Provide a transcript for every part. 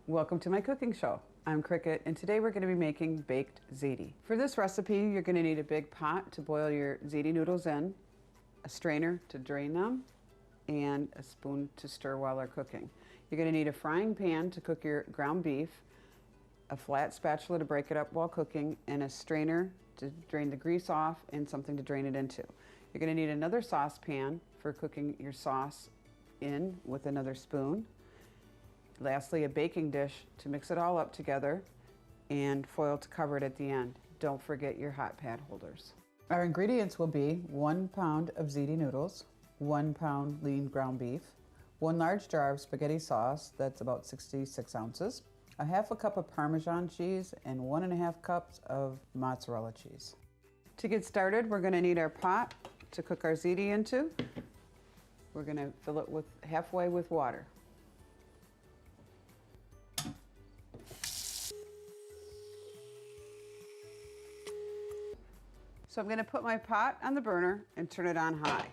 Welcome to my cooking show. I'm Cricket, and today we're going to be making baked ziti. For this recipe, you're going to need a big pot to boil your ziti noodles in, a strainer to drain them, and a spoon to stir while they're cooking. You're going to need a frying pan to cook your ground beef, a flat spatula to break it up while cooking, and a strainer to drain the grease off and something to drain it into. You're going to need another saucepan for cooking your sauce in with another spoon. Lastly, a baking dish to mix it all up together and foil to cover it at the end. Don't forget your hot pad holders. Our ingredients will be 1 pound of ziti noodles, 1 pound lean ground beef, 1 large jar of spaghetti sauce, that's about 66 ounces, a half a cup of Parmesan cheese, and 1.5 cups of mozzarella cheese. To get started, we're going to need our pot to cook our ziti into. We're going to fill it with halfway with water. So I'm going to put my pot on the burner and turn it on high.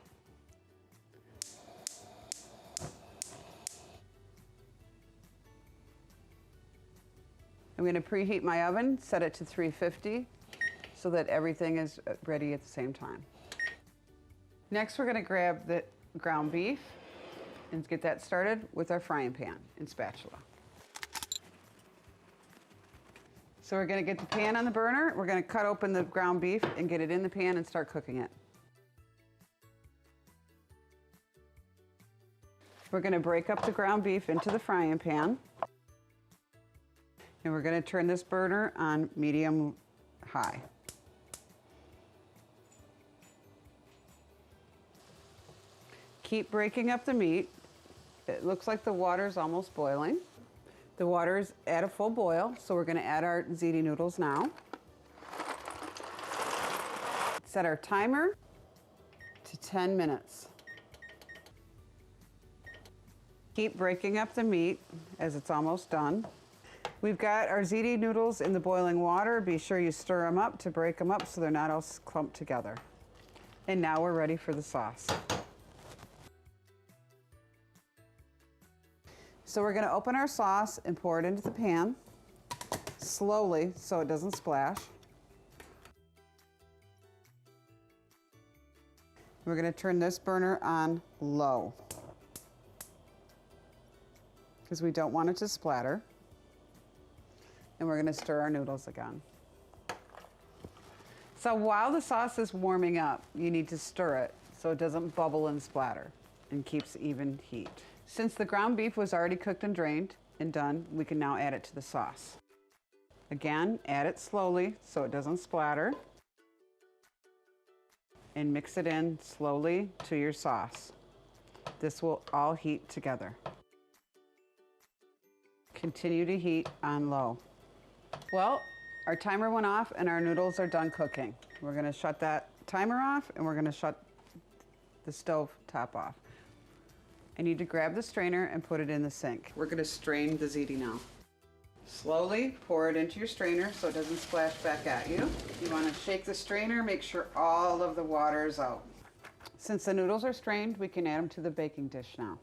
I'm going to preheat my oven, set it to 350 so that everything is ready at the same time. Next, we're going to grab the ground beef and get that started with our frying pan and spatula. So we're going to get the pan on the burner, we're going to cut open the ground beef and get it in the pan and start cooking it. We're going to break up the ground beef into the frying pan. And we're going to turn this burner on medium high. Keep breaking up the meat. It looks like the water's almost boiling. The water is at a full boil, so we're going to add our ziti noodles now. Set our timer to 10 minutes. Keep breaking up the meat as it's almost done. We've got our ziti noodles in the boiling water. Be sure you stir them up to break them up so they're not all clumped together. And now we're ready for the sauce. So we're going to open our sauce and pour it into the pan slowly so it doesn't splash. We're going to turn this burner on low because we don't want it to splatter. And we're going to stir our noodles again. So while the sauce is warming up, you need to stir it so it doesn't bubble and splatter and keeps even heat. Since the ground beef was already cooked and drained and done, we can now add it to the sauce. Again, add it slowly so it doesn't splatter. And mix it in slowly to your sauce. This will all heat together. Continue to heat on low. Well, our timer went off and our noodles are done cooking. We're going to shut that timer off and we're going to shut the stove top off. I need to grab the strainer and put it in the sink. We're going to strain the ziti now. Slowly pour it into your strainer so it doesn't splash back at you. You want to shake the strainer, make sure all of the water is out. Since the noodles are strained, we can add them to the baking dish now.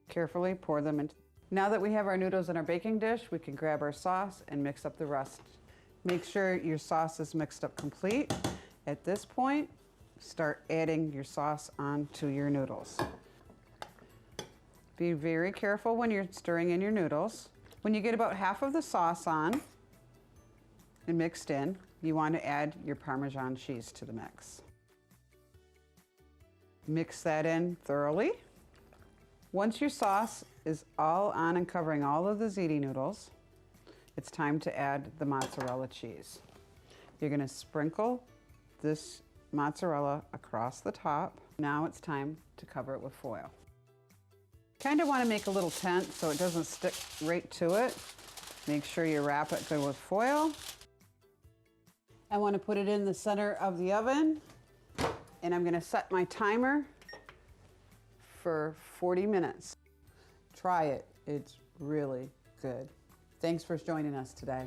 Carefully pour them into. Now that we have our noodles in our baking dish, we can grab our sauce and mix up the rest. Make sure your sauce is mixed up complete. At this point, start adding your sauce onto your noodles. Be very careful when you're stirring in your noodles. When you get about half of the sauce on and mixed in, you want to add your Parmesan cheese to the mix. Mix that in thoroughly. Once your sauce is all on and covering all of the ziti noodles, it's time to add the mozzarella cheese. You're going to sprinkle this mozzarella across the top. Now it's time to cover it with foil. Kind of want to make a little tent so it doesn't stick right to it. Make sure you wrap it good with foil. I want to put it in the center of the oven, and I'm going to set my timer for 40 minutes. Try it. It's really good. Thanks for joining us today.